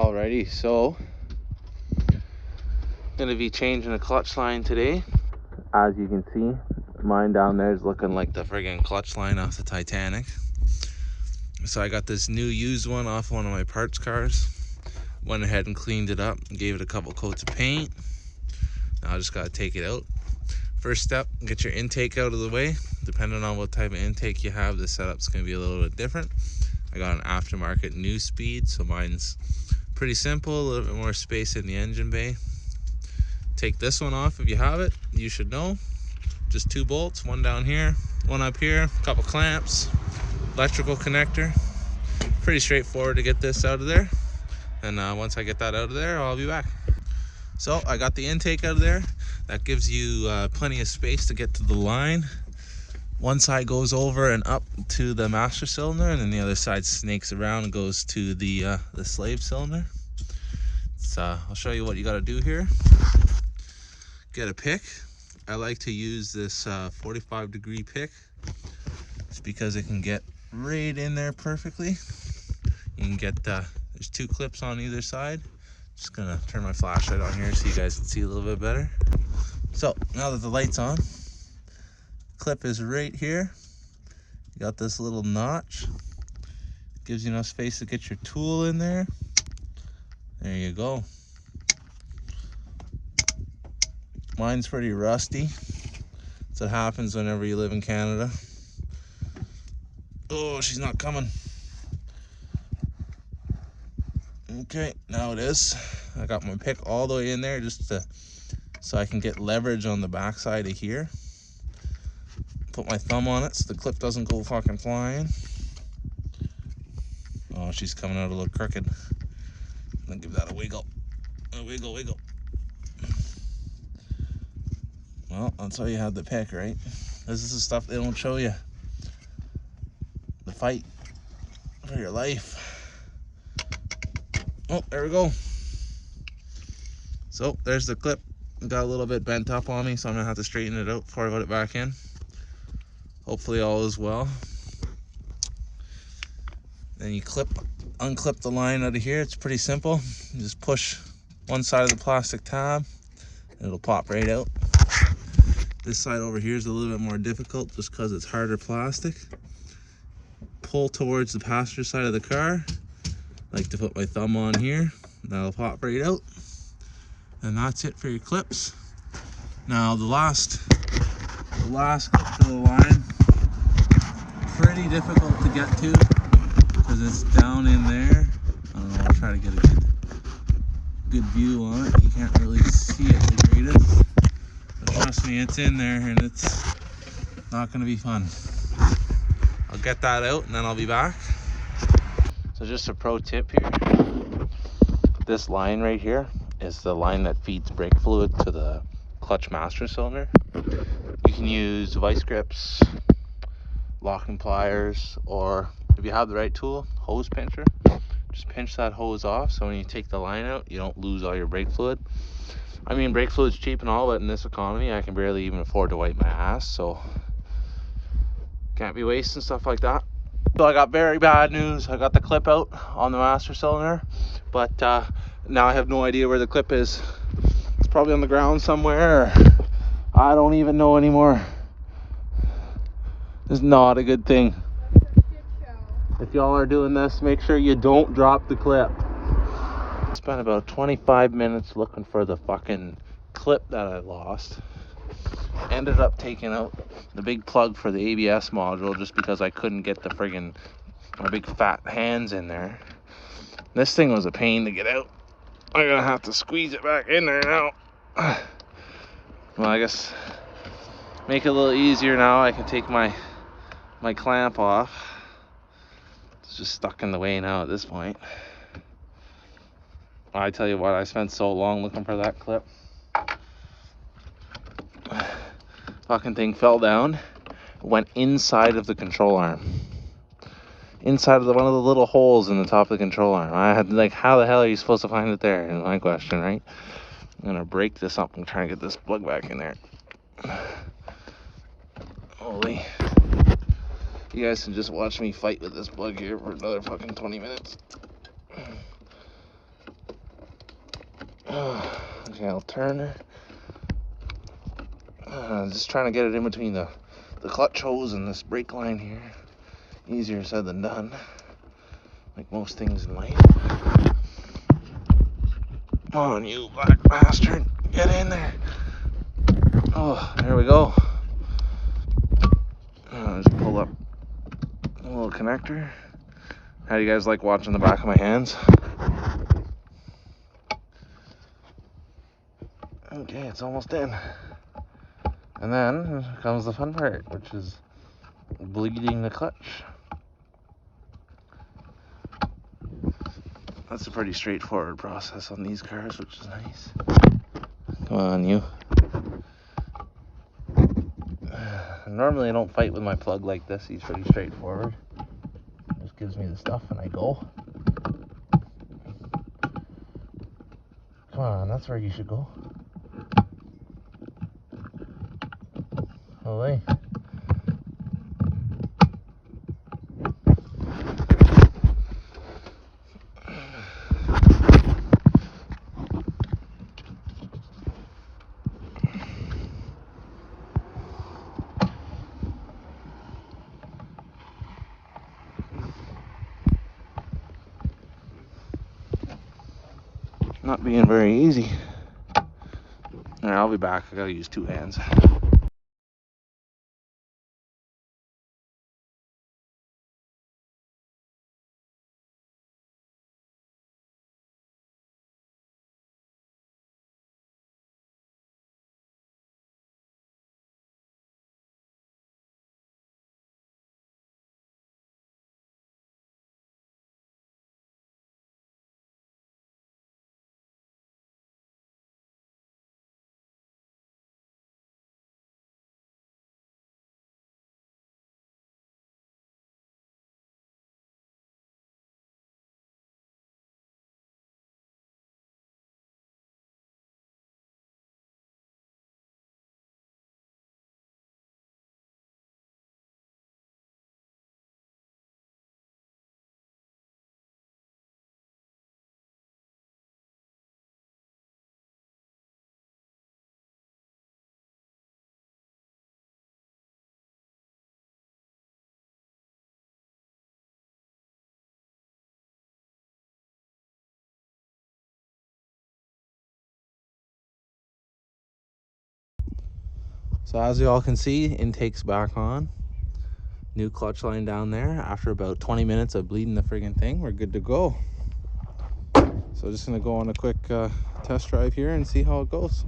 Alrighty, so gonna be changing a clutch line today. As you can see, mine down there is looking like the friggin' clutch line off the Titanic. So I got this new used one off one of my parts cars. Went ahead and cleaned it up, gave it a couple coats of paint. Now I just gotta take it out. First step, get your intake out of the way. Depending on what type of intake you have, the setup's gonna be a little bit different. I got an aftermarket new speed, so mine's pretty simple, a little bit more space in the engine bay. Take this one off if you have it. You should know. Just 2 bolts, one down here, one up here, a couple clamps, electrical connector. Pretty straightforward to get this out of there. And once I get that out of there, I'll be back. So I got the intake out of there. That gives you plenty of space to get to the line. One side goes over and up to the master cylinder, and then the other side snakes around and goes to the slave cylinder. So I'll show you what you got to do here. Get a pick. I like to use this 45-degree pick. It's because it can get right in there perfectly. You can get there's 2 clips on either side. Just gonna turn my flashlight on here so you guys can see a little bit better. So now that the light's on, clip is right here. You got this little notch. Gives you enough space to get your tool in there. There you go. Mine's pretty rusty. That's what happens whenever you live in Canada. Oh, she's not coming. Okay, now it is. I got my pick all the way in there just so I can get leverage on the back side of here. Put my thumb on it so the clip doesn't go fucking flying. Oh, she's coming out a little crooked. Then give that a wiggle. A wiggle, wiggle. Well, that's how you have the pick, right? This is the stuff they don't show you. The fight for your life. Oh, there we go. So there's the clip. Got a little bit bent up on me, so I'm gonna have to straighten it out before I put it back in. Hopefully all is well. Then you unclip the line out of here. It's pretty simple. You just push one side of the plastic tab, and it'll pop right out. This side over here is a little bit more difficult just because it's harder plastic. Pull towards the passenger side of the car. I like to put my thumb on here. That'll pop right out. And that's it for your clips. Now the last clip to the line, pretty difficult to get to because it's down in there. I don't know, I'll try to get a good view on it. You can't really see it the greatest. But trust me, it's in there and it's not gonna be fun. I'll get that out and then I'll be back. So just a pro tip here. This line right here is the line that feeds brake fluid to the clutch master cylinder. You can use vice grips, locking pliers, or if you have the right tool, hose pincher. Just pinch that hose off so when you take the line out, you don't lose all your brake fluid. I mean, brake fluid's cheap and all, but in this economy, I can barely even afford to wipe my ass, so can't be wasting stuff like that. So I got very bad news. I got the clip out on the master cylinder, but now I have no idea where the clip is. It's probably on the ground somewhere. I don't even know anymore. It's not a good thing. If y'all are doing this, make sure you don't drop the clip. I spent about 25 minutes looking for the fucking clip that I lost. Ended up taking out the big plug for the ABS module just because I couldn't get the friggin' my big fat hands in there. This thing was a pain to get out. I'm gonna have to squeeze it back in there now. Well, I guess make it a little easier now. I can take my clamp off. It's just stuck in the way now at this point. I tell you what, I spent so long looking for that clip. Fucking thing fell down, went inside of the control arm. Inside of one of the little holes in the top of the control arm. I had like, how the hell are you supposed to find it there? Is my question, right? I'm gonna break this up and try and get this plug back in there. Holy. You guys can just watch me fight with this plug here for another fucking 20 minutes. Okay, I'll turn it. Just trying to get it in between the clutch hose and this brake line here. Easier said than done, like most things in life. Come on, you black bastard, get in there. Oh, there we go. Just pull up a little connector. How do you guys like watching the back of my hands? Okay, it's almost in. And then comes the fun part, which is bleeding the clutch. That's a pretty straightforward process on these cars, which is nice. Come on, you. Normally I don't fight with my plug like this. He's pretty straightforward. Just gives me the stuff and I go. Come on, that's where you should go. Away. Not being very easy. Alright, I'll be back. I gotta use two hands. So as you all can see, intake's back on. New clutch line down there. After about 20 minutes of bleeding the friggin' thing, we're good to go. So just gonna go on a quick test drive here and see how it goes.